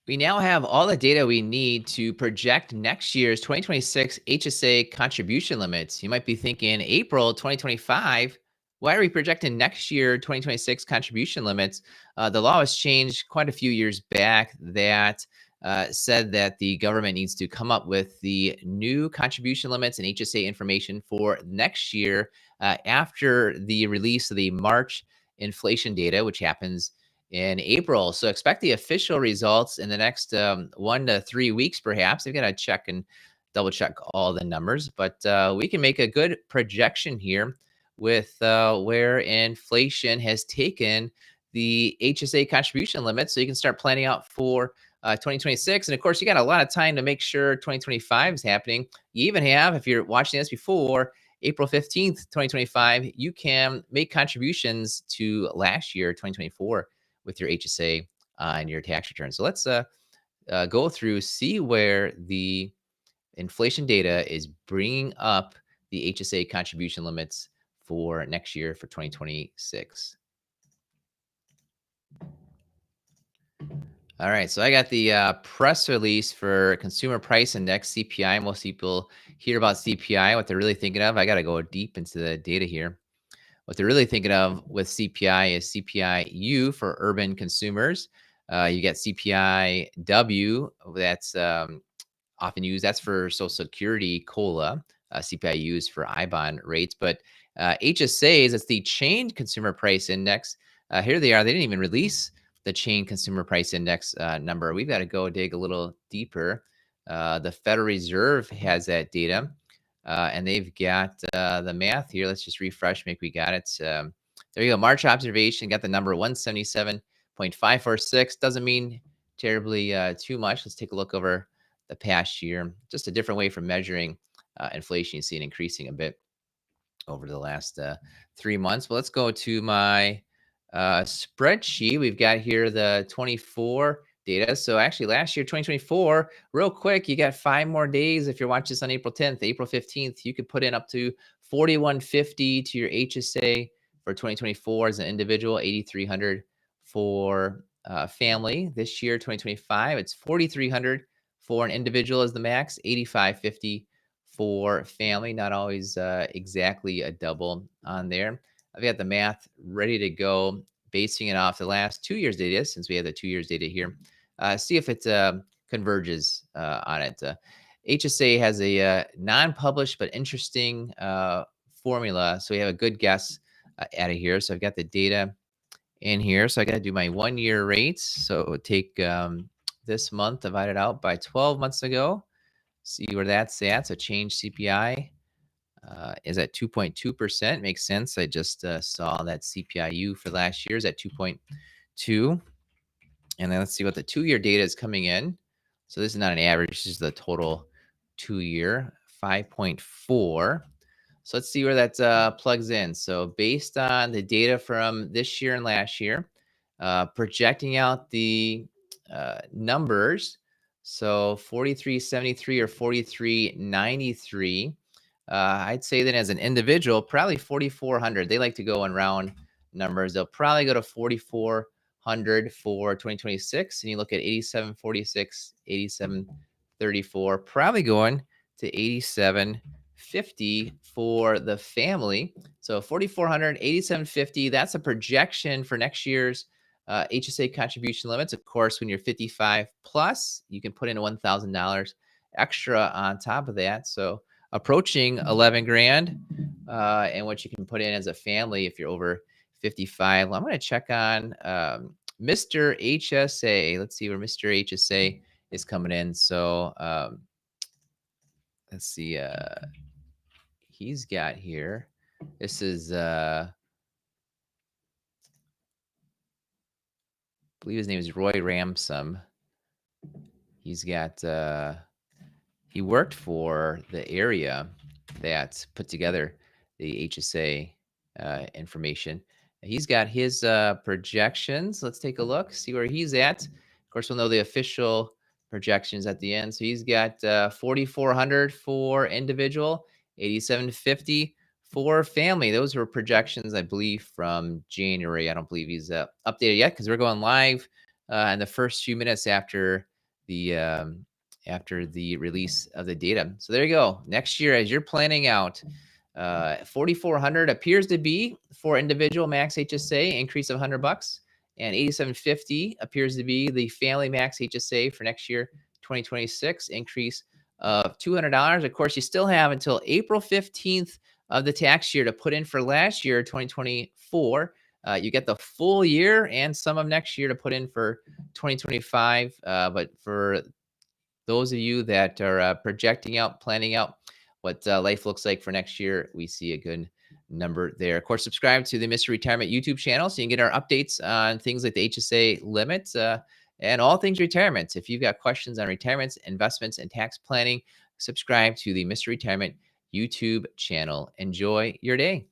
We now have all the data we need to project next year's 2026 HSA contribution limits. You might be thinking, April 2025, why are we projecting next year 2026 contribution limits? The law was changed quite a few years back that said that the government needs to come up with the new contribution limits and HSA information for next year after the release of the March inflation data, which happens in April. So expect the official results in the next 1 to 3 weeks, perhaps. They've got to check and double check all the numbers, but we can make a good projection here with where inflation has taken the HSA contribution limit. So you can start planning out for 2026. And of course, you got a lot of time to make sure 2025 is happening. You even have, if you're watching this before, April 15th, 2025, you can make contributions to last year, 2024 with your HSA and your tax return. So let's go through, see where the inflation data is bringing up the HSA contribution limits for next year for 2026. All right, so I got the press release for Consumer Price Index, CPI. Most people hear about CPI, what they're really thinking of. I got to go deep into the data here. What they're really thinking of with CPI is CPI-U for urban consumers. You get CPI-W, that's often used. That's for Social Security COLA. CPI-U is for I-bond rates. But HSAs, it's the Chained Consumer Price Index. Here they are. They didn't even release the Chained Consumer Price Index number. We've got to go dig a little deeper. The Federal Reserve has that data. And they've got the math here. Let's just refresh, make we got it. There you go. March observation got the number 177.546. Doesn't mean terribly too much. Let's take a look over the past year. Just a different way for measuring inflation. You see it increasing a bit over the last 3 months. But let's go to my spreadsheet. We've got here the 24 data. So actually last year, 2024, real quick, you got 5 more days. If you're watching this on April 10th, April 15th, you could put in up to 4,150 to your HSA for 2024 as an individual, 8,300 for family. This year, 2025, it's 4,300 for an individual as the max, 8,550 for family. Not always exactly a double on there. I've got the math ready to go, basing it off the last 2 years data, since we have the 2 years data here. See if it converges on it. HSA has a non-published but interesting formula, so we have a good guess out of here. So I've got the data in here. So I got to do my 1-year rates. So take this month divided out by 12 months ago. See where that's at. So change CPI is at 2.2%. Makes sense. I just saw that CPI-U for last year is at 2.2. And then let's see what the 2-year data is coming in. So this is not an average. This is the total 2-year, 5.4. So let's see where that plugs in. So based on the data from this year and last year, projecting out the numbers, so 4373 or 4393, I'd say that as an individual, probably 4,400. They like to go in round numbers. They'll probably go to 4,400 for 2026. And you look at 8746, 8734, probably going to 8750 for the family. So 4,400, 8750. That's a projection for next year's HSA contribution limits. Of course, when you're 55 plus, you can put in $1,000 extra on top of that. So approaching 11 grand and what you can put in as a family if you're over 55. I'm going to check on Mr. HSA. Let's see where Mr. HSA is coming in. So let's see. He's got here. This is, I believe his name is Roy Ramsum. He's got, he worked for the area that put together the HSA information. He's got his projections. Let's take a look, see where he's at. Of course, we'll know the official projections at the end. So he's got 4,400 for individual, 8,750 for family. Those were projections, I believe, from January. I don't believe he's updated yet because we're going live in the first few minutes after the after the release of the data. So there you go. Next year, as you're planning out, 4,400 appears to be for individual max HSA increase of $100, and 8,750 appears to be the family max HSA for next year, 2026 increase of $200. Of course, you still have until April 15th of the tax year to put in for last year, 2024. You get the full year and some of next year to put in for 2025. But for those of you that are projecting out, planning out what life looks like for next year, we see a good number there. Of course, subscribe to the Mr. Retirement YouTube channel so you can get our updates on things like the HSA limits and all things retirement. If you've got questions on retirements, investments, and tax planning, subscribe to the Mr. Retirement YouTube channel. Enjoy your day.